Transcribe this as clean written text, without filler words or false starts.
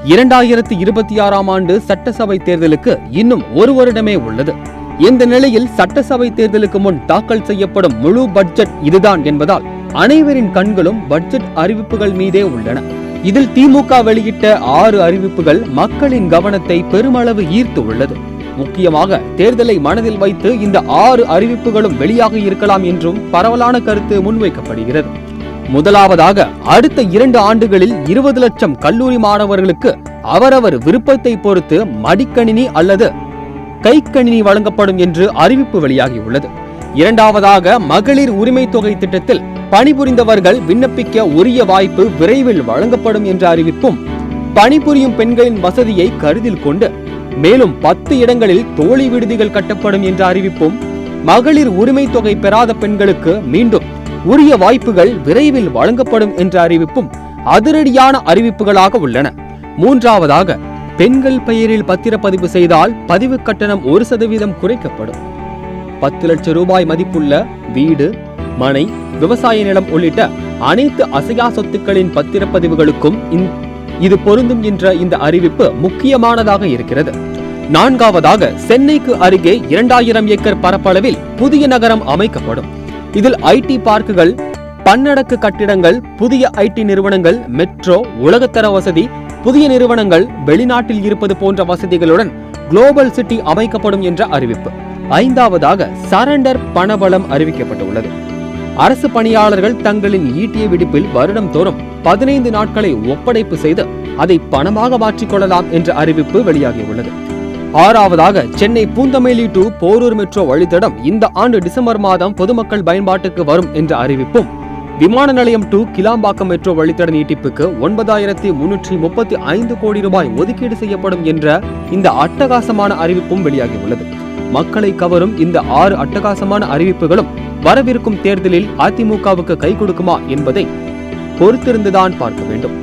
2026ஆம் ஆண்டு சட்டசபை தேர்தலுக்கு இன்னும் ஒரு வருடமே உள்ளது. இந்த நிலையில் சட்டசபை தேர்தலுக்கு முன் தாக்கல் செய்யப்படும் முழு பட்ஜெட் இதுதான் என்பதால் அனைவரின் கண்களும் பட்ஜெட் அறிவிப்புகள் மீதே உள்ளன. இதில் திமுக வெளியிட்ட 6 அறிவிப்புகள் மக்களின் கவனத்தை பெருமளவு ஈர்த்து உள்ளது. முக்கியமாக தேர்தலை மனதில் வைத்து இந்த 6 அறிவிப்புகளும் வெளியாகி இருக்கலாம் என்றும் பரவலான கருத்து முன்வைக்கப்படுகிறது. முதலாவதாக, அடுத்த 2 ஆண்டுகளில் 20 லட்சம் கல்லூரி மாணவர்களுக்கு அவரவர் விருப்பத்தை பொறுத்து மடிக்கணினி அல்லது கைக்கணினி வழங்கப்படும் என்று அறிவிப்பு வெளியாகியுள்ளது. இரண்டாவதாக, மகளிர் உரிமை தொகை திட்டத்தில் பணிபுரிந்தவர்கள் விண்ணப்பிக்க உரிய வாய்ப்பு விரைவில் வழங்கப்படும் என்ற அறிவிப்பும், பணிபுரியும் பெண்களின் வசதியை கருத்தில் கொண்டு மேலும் 10 இடங்களில் தோழி விடுதிகள் கட்டப்படும் என்ற அறிவிப்பும், மகளிர் உரிமை தொகை பெறாத பெண்களுக்கு மீண்டும் உரிய வாய்ப்புகள் விரைவில் வழங்கப்படும் என்ற அறிவிப்பும் அதிரடியான அறிவிப்புகளாக உள்ளன. மூன்றாவதாக, பெண்கள் பெயரில் பத்திரப்பதிவு செய்தால் பதிவு கட்டணம் 1% குறைக்கப்படும். 10 லட்சம் ரூபாய் மதிப்புள்ள வீடு, மனை, விவசாய நிலம் உள்ளிட்ட அனைத்து அசையா சொத்துக்களின் பத்திரப்பதிவுகளுக்கும் இது பொருந்தும் என்ற இந்த அறிவிப்பு முக்கியமானதாக இருக்கிறது. நான்காவதாக, சென்னைக்கு அருகே 2000 ஏக்கர் பரப்பளவில் புதிய நகரம் அமைக்கப்படும். இதில் ஐடி பார்க்குகள், பன்னடக்கு கட்டிடங்கள், புதிய ஐடி நிறுவனங்கள், மெட்ரோ, உலகத்தர வசதி, புதிய நிறுவனங்கள் வெளிநாட்டில் இருப்பது போன்ற வசதிகளுடன் குளோபல் சிட்டி அமைக்கப்படும் என்ற அறிவிப்பு. ஐந்தாவதாக, சரண்டர் பணபலம் அறிவிக்கப்பட்டுள்ளது. அரசு பணியாளர்கள் தங்களின் ஈட்டிய விடுப்பில் வருடம் தோறும் 15 நாட்களை ஒப்படைப்பு செய்து அதை பணமாக மாற்றிக்கொள்ளலாம் என்ற அறிவிப்பு வெளியாகியுள்ளது. ஆறாவதாக, சென்னை பூந்தமல்லி டு போரூர் மெட்ரோ வழித்தடம் இந்த ஆண்டு டிசம்பர் மாதம் பொதுமக்கள் பயன்பாட்டுக்கு வரும் என்ற அறிவிப்பும், விமான நிலையம் டு கிளாம்பாக்கம் மெட்ரோ வழித்தட நீட்டிப்புக்கு 9335 கோடி ரூபாய் ஒதுக்கீடு செய்யப்படும் என்ற இந்த அட்டகாசமான அறிவிப்பும் வெளியாகியுள்ளது. மக்களை கவரும் இந்த 6 அட்டகாசமான அறிவிப்புகளும் வரவிருக்கும் தேர்தலில் அதிமுகவுக்கு கை கொடுக்குமா என்பதை பொறுத்திருந்துதான் பார்க்க வேண்டும்.